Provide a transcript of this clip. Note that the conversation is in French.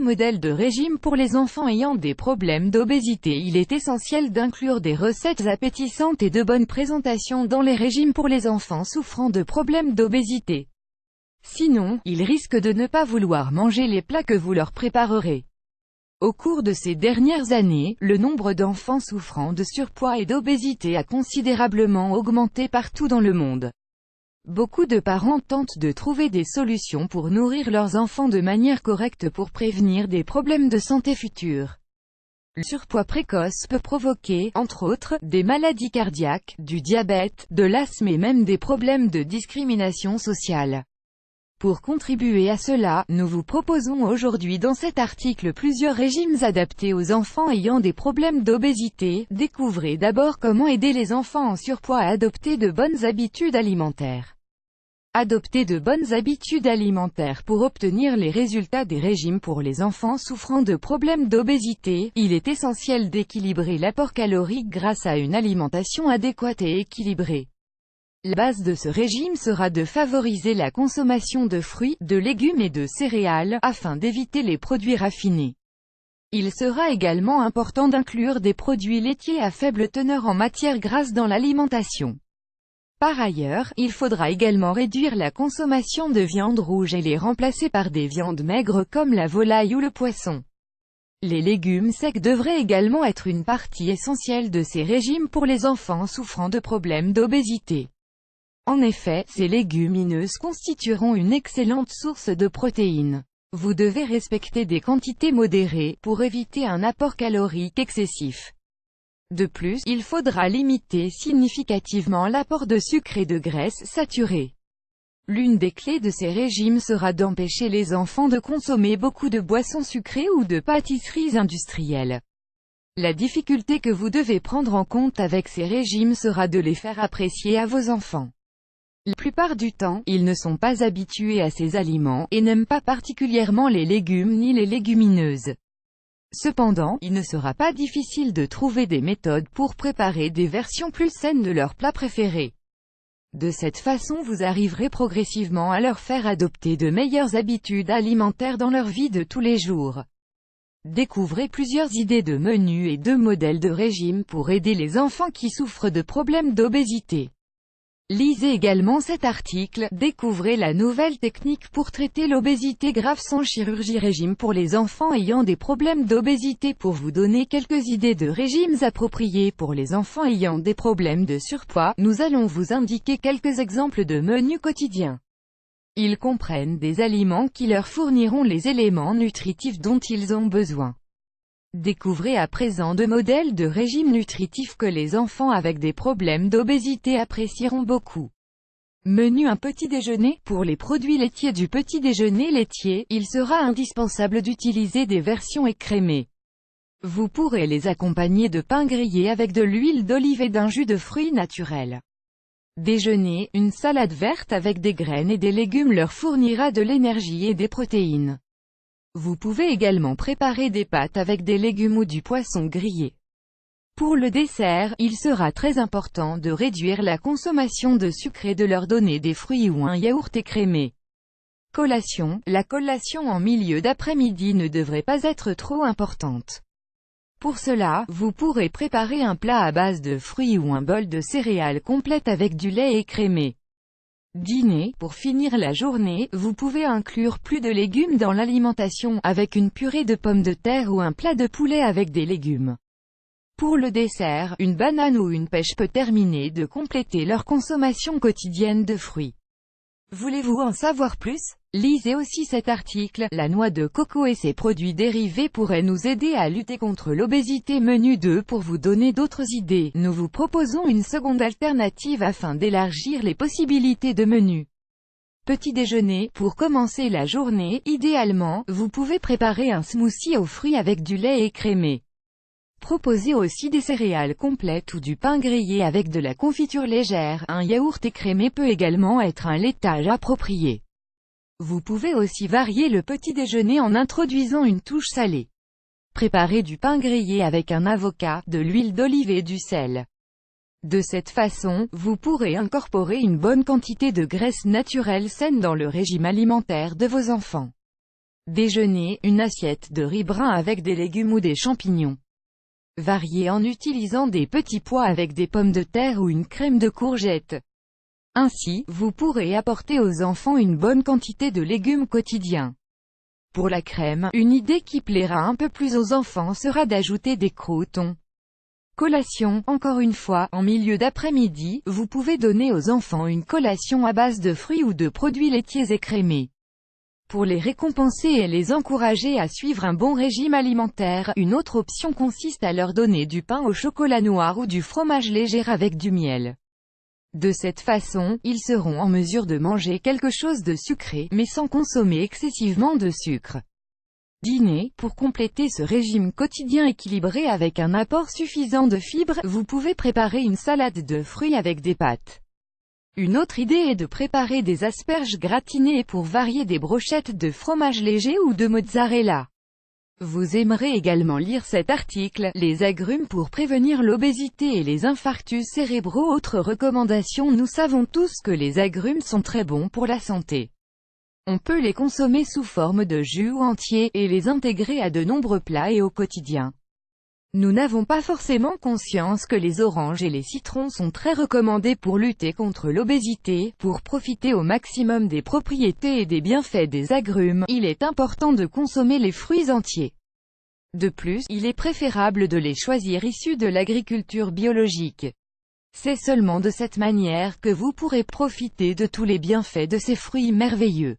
modèle de régime pour les enfants ayant des problèmes d'obésité. Il est essentiel d'inclure des recettes appétissantes et de bonnes présentations dans les régimes pour les enfants souffrant de problèmes d'obésité. Sinon, ils risquent de ne pas vouloir manger les plats que vous leur préparerez. Au cours de ces dernières années, le nombre d'enfants souffrant de surpoids et d'obésité a considérablement augmenté partout dans le monde. Beaucoup de parents tentent de trouver des solutions pour nourrir leurs enfants de manière correcte pour prévenir des problèmes de santé futurs. Le surpoids précoce peut provoquer, entre autres, des maladies cardiaques, du diabète, de l'asthme et même des problèmes de discrimination sociale. Pour contribuer à cela, nous vous proposons aujourd'hui dans cet article plusieurs régimes adaptés aux enfants ayant des problèmes d'obésité. Découvrez d'abord comment aider les enfants en surpoids à adopter de bonnes habitudes alimentaires. Adopter de bonnes habitudes alimentaires pour obtenir les résultats des régimes pour les enfants souffrant de problèmes d'obésité. Il est essentiel d'équilibrer l'apport calorique grâce à une alimentation adéquate et équilibrée. La base de ce régime sera de favoriser la consommation de fruits, de légumes et de céréales, afin d'éviter les produits raffinés. Il sera également important d'inclure des produits laitiers à faible teneur en matières grasses dans l'alimentation. Par ailleurs, il faudra également réduire la consommation de viande rouge et les remplacer par des viandes maigres comme la volaille ou le poisson. Les légumes secs devraient également être une partie essentielle de ces régimes pour les enfants souffrant de problèmes d'obésité. En effet, ces légumineuses constitueront une excellente source de protéines. Vous devez respecter des quantités modérées, pour éviter un apport calorique excessif. De plus, il faudra limiter significativement l'apport de sucre et de graisses saturées. L'une des clés de ces régimes sera d'empêcher les enfants de consommer beaucoup de boissons sucrées ou de pâtisseries industrielles. La difficulté que vous devez prendre en compte avec ces régimes sera de les faire apprécier à vos enfants. La plupart du temps, ils ne sont pas habitués à ces aliments, et n'aiment pas particulièrement les légumes ni les légumineuses. Cependant, il ne sera pas difficile de trouver des méthodes pour préparer des versions plus saines de leurs plats préférés. De cette façon vous arriverez progressivement à leur faire adopter de meilleures habitudes alimentaires dans leur vie de tous les jours. Découvrez plusieurs idées de menus et de modèles de régime pour aider les enfants qui souffrent de problèmes d'obésité. Lisez également cet article, découvrez la nouvelle technique pour traiter l'obésité grave sans chirurgie. Régime pour les enfants ayant des problèmes d'obésité. Pour vous donner quelques idées de régimes appropriés pour les enfants ayant des problèmes de surpoids, nous allons vous indiquer quelques exemples de menus quotidiens. Ils comprennent des aliments qui leur fourniront les éléments nutritifs dont ils ont besoin. Découvrez à présent deux modèles de régime nutritif que les enfants avec des problèmes d'obésité apprécieront beaucoup. Menu un petit déjeuner. Pour les produits laitiers du petit déjeuner laitier, il sera indispensable d'utiliser des versions écrémées. Vous pourrez les accompagner de pain grillé avec de l'huile d'olive et d'un jus de fruits naturel. Déjeuner, une salade verte avec des graines et des légumes leur fournira de l'énergie et des protéines. Vous pouvez également préparer des pâtes avec des légumes ou du poisson grillé. Pour le dessert, il sera très important de réduire la consommation de sucre et de leur donner des fruits ou un yaourt écrémé. Collation, la collation en milieu d'après-midi ne devrait pas être trop importante. Pour cela, vous pourrez préparer un plat à base de fruits ou un bol de céréales complète avec du lait écrémé. Dîner, pour finir la journée, vous pouvez inclure plus de légumes dans l'alimentation, avec une purée de pommes de terre ou un plat de poulet avec des légumes. Pour le dessert, une banane ou une pêche peut terminer de compléter leur consommation quotidienne de fruits. Voulez-vous en savoir plus? Lisez aussi cet article, la noix de coco et ses produits dérivés pourraient nous aider à lutter contre l'obésité. Menu 2. Pour vous donner d'autres idées, nous vous proposons une seconde alternative afin d'élargir les possibilités de menus. Petit déjeuner, pour commencer la journée, idéalement, vous pouvez préparer un smoothie aux fruits avec du lait écrémé. Proposez aussi des céréales complètes ou du pain grillé avec de la confiture légère. Un yaourt écrémé peut également être un laitage approprié. Vous pouvez aussi varier le petit déjeuner en introduisant une touche salée. Préparez du pain grillé avec un avocat, de l'huile d'olive et du sel. De cette façon, vous pourrez incorporer une bonne quantité de graisse naturelle saine dans le régime alimentaire de vos enfants. Déjeuner, une assiette de riz brun avec des légumes ou des champignons. Variez en utilisant des petits pois avec des pommes de terre ou une crème de courgettes. Ainsi, vous pourrez apporter aux enfants une bonne quantité de légumes quotidiens. Pour la crème, une idée qui plaira un peu plus aux enfants sera d'ajouter des croûtons. Collation, encore une fois, en milieu d'après-midi, vous pouvez donner aux enfants une collation à base de fruits ou de produits laitiers écrémés. Pour les récompenser et les encourager à suivre un bon régime alimentaire, une autre option consiste à leur donner du pain au chocolat noir ou du fromage léger avec du miel. De cette façon, ils seront en mesure de manger quelque chose de sucré, mais sans consommer excessivement de sucre. Dîner, pour compléter ce régime quotidien équilibré avec un apport suffisant de fibres, vous pouvez préparer une salade de fruits avec des pâtes. Une autre idée est de préparer des asperges gratinées pour varier des brochettes de fromage léger ou de mozzarella. Vous aimerez également lire cet article, les agrumes pour prévenir l'obésité et les infarctus cérébraux. Autre recommandation: nous savons tous que les agrumes sont très bons pour la santé. On peut les consommer sous forme de jus ou entiers, et les intégrer à de nombreux plats et au quotidien. Nous n'avons pas forcément conscience que les oranges et les citrons sont très recommandés pour lutter contre l'obésité. Pour profiter au maximum des propriétés et des bienfaits des agrumes, il est important de consommer les fruits entiers. De plus, il est préférable de les choisir issus de l'agriculture biologique. C'est seulement de cette manière que vous pourrez profiter de tous les bienfaits de ces fruits merveilleux.